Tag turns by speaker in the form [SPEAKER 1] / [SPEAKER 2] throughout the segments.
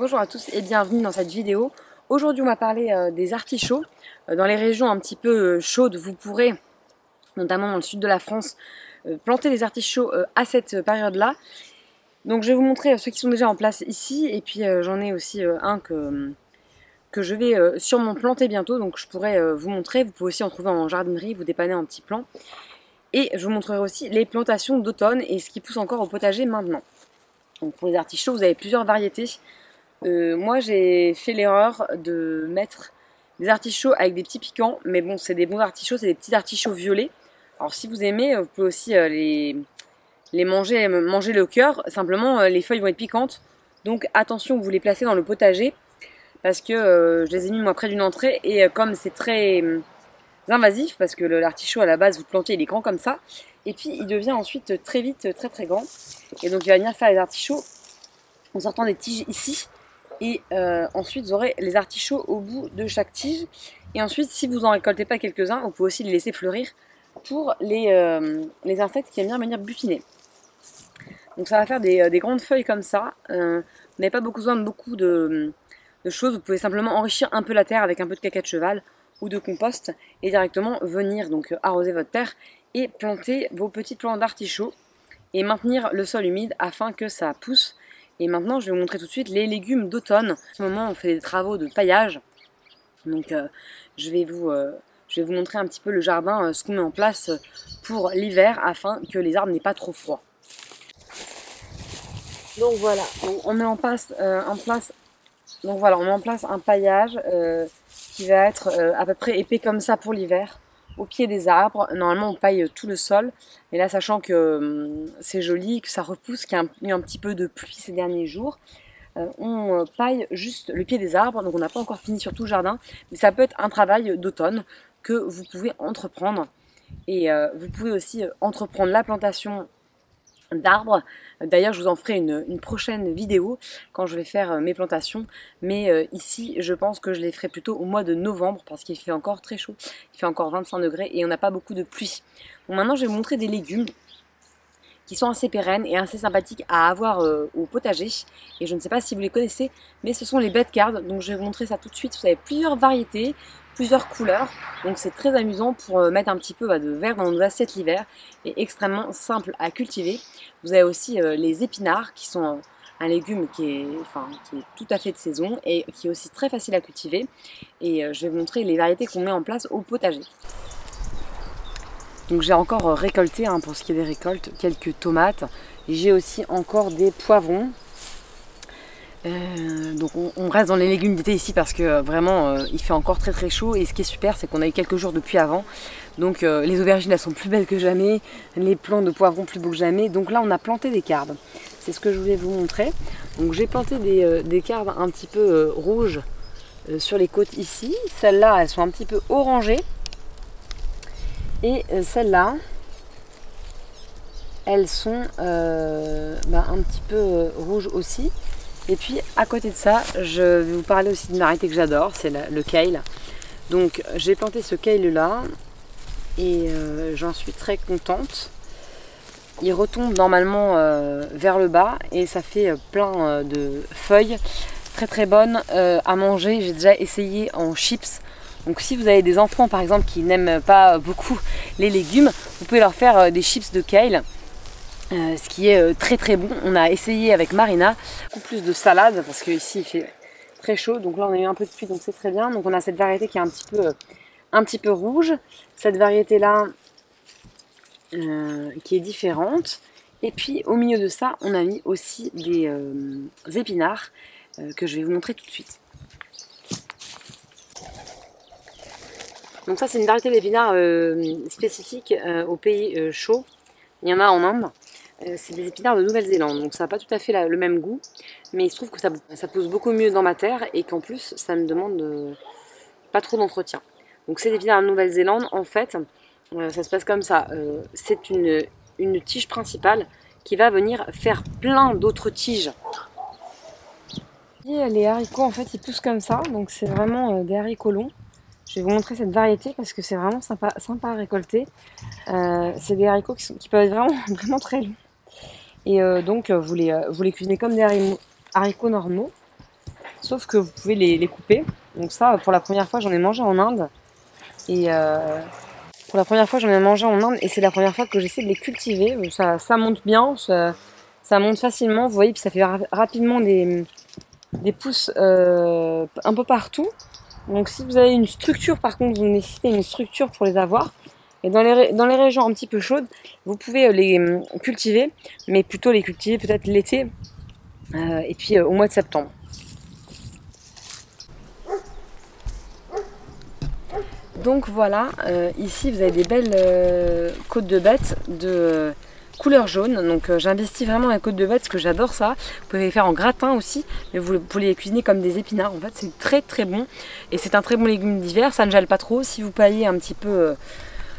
[SPEAKER 1] Bonjour à tous et bienvenue dans cette vidéo. Aujourd'hui on va parler des artichauts. Dans les régions un petit peu chaudes, vous pourrez, notamment dans le sud de la France, planter des artichauts à cette période-là. Donc je vais vous montrer ceux qui sont déjà en place ici, et puis j'en ai aussi un que je vais sûrement planter bientôt, donc je pourrais vous montrer. Vous pouvez aussi en trouver en jardinerie, vous dépanner en petits plants. Et je vous montrerai aussi les plantations d'automne et ce qui pousse encore au potager maintenant. Donc pour les artichauts, vous avez plusieurs variétés. Moi j'ai fait l'erreur de mettre des artichauts avec des petits piquants, mais bon, c'est des bons artichauts, c'est des petits artichauts violets. Alors si vous aimez, vous pouvez aussi les manger le cœur. Simplement les feuilles vont être piquantes, donc attention, vous les placez dans le potager, parce que je les ai mis moi près d'une entrée, et comme c'est très invasif, parce que l'artichaut à la base vous le plantez, il est grand comme ça, et puis il devient ensuite très vite très grand, et donc il va venir faire les artichauts en sortant des tiges ici. Et ensuite vous aurez les artichauts au bout de chaque tige. Et ensuite, si vous n'en récoltez pas quelques-uns, vous pouvez aussi les laisser fleurir pour les insectes qui aiment bien venir butiner. Donc ça va faire des grandes feuilles comme ça. Vous n'avez pas besoin de beaucoup de choses. Vous pouvez simplement enrichir un peu la terre avec un peu de caca de cheval ou de compost et directement venir donc arroser votre terre et planter vos petits plants d'artichauts et maintenir le sol humide afin que ça pousse. Et maintenant, je vais vous montrer tout de suite les légumes d'automne. En ce moment, on fait des travaux de paillage. Donc, je vais vous montrer un petit peu le jardin, ce qu'on met en place pour l'hiver, afin que les arbres n'aient pas trop froid. Donc voilà, on met en place un paillage qui va être à peu près épais comme ça pour l'hiver, au pied des arbres. Normalement on paille tout le sol, mais là, sachant que c'est joli, que ça repousse, qu'il y a eu un petit peu de pluie ces derniers jours, on paille juste le pied des arbres. Donc on n'a pas encore fini sur tout le jardin, mais ça peut être un travail d'automne que vous pouvez entreprendre. Et vous pouvez aussi entreprendre la plantation d'arbres. D'ailleurs, je vous en ferai une prochaine vidéo quand je vais faire mes plantations, mais ici je pense que je les ferai plutôt au mois de novembre, parce qu'il fait encore très chaud, il fait encore 25 degrés et on n'a pas beaucoup de pluie. Bon, maintenant je vais vous montrer des légumes qui sont assez pérennes et assez sympathiques à avoir au potager, et je ne sais pas si vous les connaissez, mais ce sont les bed cards. Donc je vais vous montrer ça tout de suite. Vous avez plusieurs variétés, plusieurs couleurs, donc c'est très amusant pour mettre un petit peu de vert dans nos assiettes l'hiver, et extrêmement simple à cultiver. Vous avez aussi les épinards, qui sont un légume qui est tout à fait de saison et qui est aussi très facile à cultiver, et je vais vous montrer les variétés qu'on met en place au potager. Donc j'ai encore récolté, pour ce qui est des récoltes, quelques tomates, et j'ai aussi encore des poivrons. Donc on reste dans les légumes d'été ici, parce que vraiment il fait encore très très chaud, et ce qui est super, c'est qu'on a eu quelques jours de pluie avant. Donc les aubergines, elles sont plus belles que jamais, les plants de poivrons plus beaux que jamais. Donc là on a planté des carbes, c'est ce que je voulais vous montrer. Donc j'ai planté des carbes un petit peu rouges sur les côtes ici. Celles-là, elles sont un petit peu orangées, et celles-là, elles sont un petit peu rouges aussi. Et puis à côté de ça, je vais vous parler aussi d'une variété que j'adore, c'est le kale. Donc j'ai planté ce kale là, et j'en suis très contente. Il retombe normalement vers le bas, et ça fait plein de feuilles très très bonnes à manger. J'ai déjà essayé en chips. Donc si vous avez des enfants par exemple qui n'aiment pas beaucoup les légumes, vous pouvez leur faire des chips de kale. Ce qui est très très bon. On a essayé avec Marina, beaucoup plus de salade, parce qu'ici il fait très chaud. Donc là on a eu un peu de pluie, donc c'est très bien. Donc on a cette variété qui est un petit peu rouge, cette variété là qui est différente. Et puis au milieu de ça, on a mis aussi des épinards que je vais vous montrer tout de suite. Donc ça, c'est une variété d'épinards spécifique aux pays chauds. Il y en a en Inde. C'est des épinards de Nouvelle-Zélande, donc ça n'a pas tout à fait le même goût, mais il se trouve que ça pousse beaucoup mieux dans ma terre, et qu'en plus ça ne demande pas trop d'entretien. Donc ces épinards de Nouvelle-Zélande, en fait, ça se passe comme ça. C'est une tige principale qui va venir faire plein d'autres tiges. Et les haricots, en fait, ils poussent comme ça, donc c'est vraiment des haricots longs. Je vais vous montrer cette variété parce que c'est vraiment sympa à récolter. C'est des haricots qui peuvent être vraiment très longs. Et donc vous les cuisinez comme des haricots normaux. sauf que vous pouvez les couper. Donc ça, pour la première fois, j'en ai mangé en Inde. Et pour la première fois, j'en ai mangé en Inde et c'est la première fois que j'essaie de les cultiver. Ça monte bien, ça monte facilement, vous voyez, puis ça fait rapidement des pousses un peu partout. Donc si vous avez une structure, par contre, vous nécessitez une structure pour les avoir. Et dans les régions un petit peu chaudes, vous pouvez les cultiver, mais plutôt les cultiver peut-être l'été et puis au mois de septembre. Donc voilà, ici vous avez des belles côtes de bêtes de couleur jaune. Donc j'investis vraiment la côte de bêtes parce que j'adore ça. Vous pouvez les faire en gratin aussi, mais vous pouvez les cuisiner comme des épinards. En fait c'est très très bon et c'est un très bon légume d'hiver. Ça ne gèle pas trop. Si vous paillez un petit peu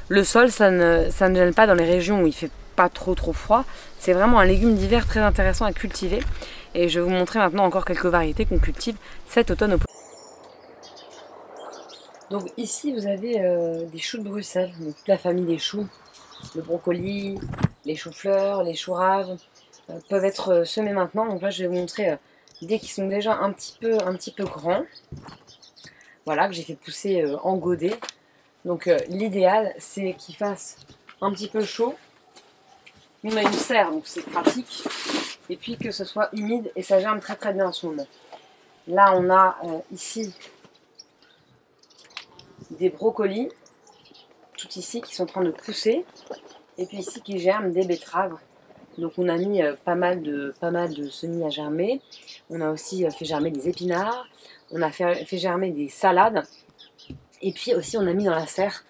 [SPEAKER 1] le sol, ça ne gèle pas dans les régions où il fait pas trop froid. C'est vraiment un légume d'hiver très intéressant à cultiver. Et je vais vous montrer maintenant encore quelques variétés qu'on cultive cet automne au Donc ici vous avez des choux de Bruxelles, donc toute la famille des choux, le brocoli, les choux-fleurs, les choux raves peuvent être semés maintenant. Donc là je vais vous montrer dès qu'ils sont déjà un petit peu grands, voilà, que j'ai fait pousser en godet. Donc l'idéal c'est qu'ils fassent un petit peu chaud. On a une serre donc c'est pratique, et puis que ce soit humide et ça germe très bien en ce moment. Là on a ici des brocolis, tout ici qui sont en train de pousser, et puis ici qui germent des betteraves. Donc on a mis pas mal de semis à germer. On a aussi fait germer des épinards, on a fait germer des salades, et puis aussi on a mis dans la serre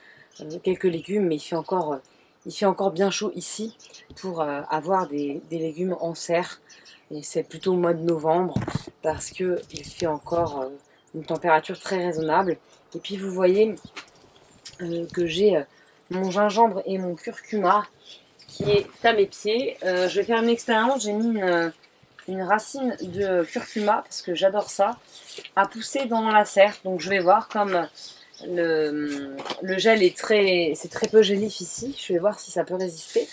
[SPEAKER 1] quelques légumes, mais il fait encore bien chaud ici pour avoir des légumes en serre. Et c'est plutôt au mois de novembre parce qu'il fait encore une température très raisonnable. Et puis vous voyez que j'ai mon gingembre et mon curcuma qui est à mes pieds. Je vais faire une expérience, j'ai mis une racine de curcuma, parce que j'adore ça, à pousser dans la serre. Donc je vais voir, comme le gel c'est très peu gélif ici, je vais voir si ça peut résister.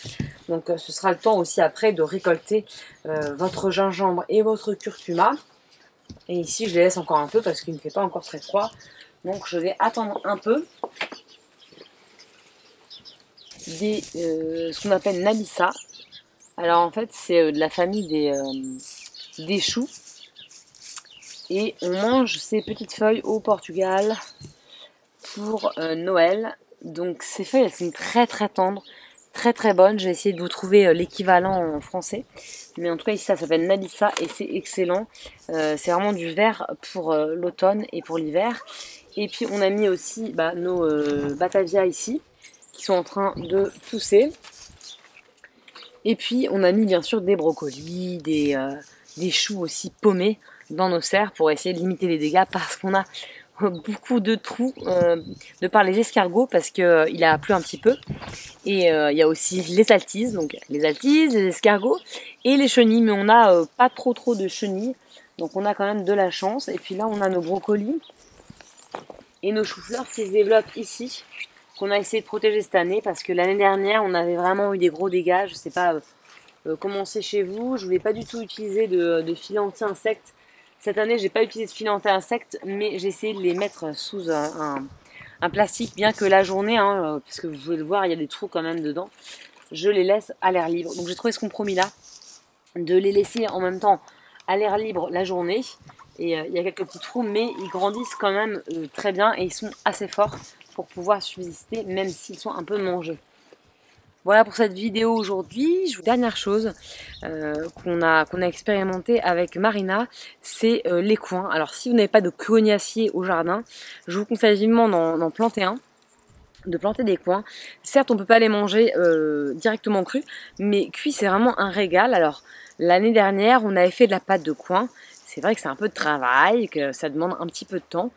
[SPEAKER 1] Donc ce sera le temps aussi après de récolter votre gingembre et votre curcuma. Et ici je les laisse encore un peu parce qu'il ne fait pas encore très froid. Donc je vais attendre un peu. Ce qu'on appelle Nalissa. Alors en fait c'est de la famille des choux. Et on mange ces petites feuilles au Portugal pour Noël. Donc ces feuilles elles sont très tendres, très bonnes. J'ai essayé de vous trouver l'équivalent en français. Mais en tout cas ici ça s'appelle Nalissa et c'est excellent. C'est vraiment du vert pour l'automne et pour l'hiver. Et puis on a mis aussi nos Batavia ici, qui sont en train de pousser. Et puis on a mis bien sûr des brocolis, des choux aussi paumés dans nos serres pour essayer de limiter les dégâts, parce qu'on a beaucoup de trous de par les escargots, parce qu'il a plu un petit peu. Et il y a aussi les altises, donc les altises, les escargots et les chenilles, mais on n'a pas trop de chenilles, donc on a quand même de la chance. Et puis là on a nos brocolis et nos choux-fleurs qui se développent ici, qu'on a essayé de protéger cette année, parce que l'année dernière on avait vraiment eu des gros dégâts. Je ne sais pas comment c'est chez vous, je ne voulais pas du tout utiliser de filet anti-insectes. Cette année j'ai pas utilisé de filet anti-insectes, mais j'ai essayé de les mettre sous un plastique, bien que la journée, parce que vous pouvez le voir, il y a des trous quand même dedans, je les laisse à l'air libre. Donc j'ai trouvé ce compromis là, de les laisser en même temps à l'air libre la journée. Et il y a quelques petits trous, mais ils grandissent quand même très bien et ils sont assez forts pour pouvoir subsister, même s'ils sont un peu mangés. Voilà pour cette vidéo aujourd'hui. Dernière chose qu'on a expérimenté avec Marina, c'est les coings. Alors si vous n'avez pas de cognacier au jardin, je vous conseille vivement d'en planter un, de planter des coings. Certes on ne peut pas les manger directement crus, mais cuits c'est vraiment un régal. Alors l'année dernière on avait fait de la pâte de coing. C'est vrai que c'est un peu de travail, que ça demande un petit peu de temps.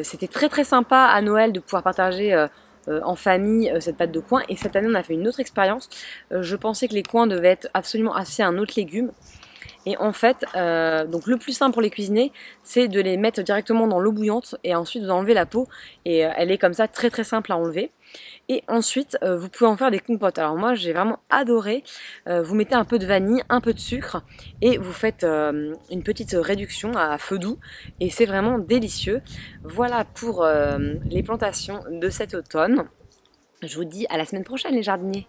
[SPEAKER 1] C'était très sympa à Noël de pouvoir partager en famille cette pâte de coing. Et cette année on a fait une autre expérience. Je pensais que les coings devaient être absolument associés à un autre légume. Et en fait, donc le plus simple pour les cuisiner, c'est de les mettre directement dans l'eau bouillante et ensuite d'enlever la peau. Et elle est comme ça très très simple à enlever. Et ensuite, vous pouvez en faire des compotes. Alors moi, j'ai vraiment adoré. Vous mettez un peu de vanille, un peu de sucre et vous faites une petite réduction à feu doux. Et c'est vraiment délicieux. Voilà pour les plantations de cet automne. Je vous dis à la semaine prochaine les jardiniers.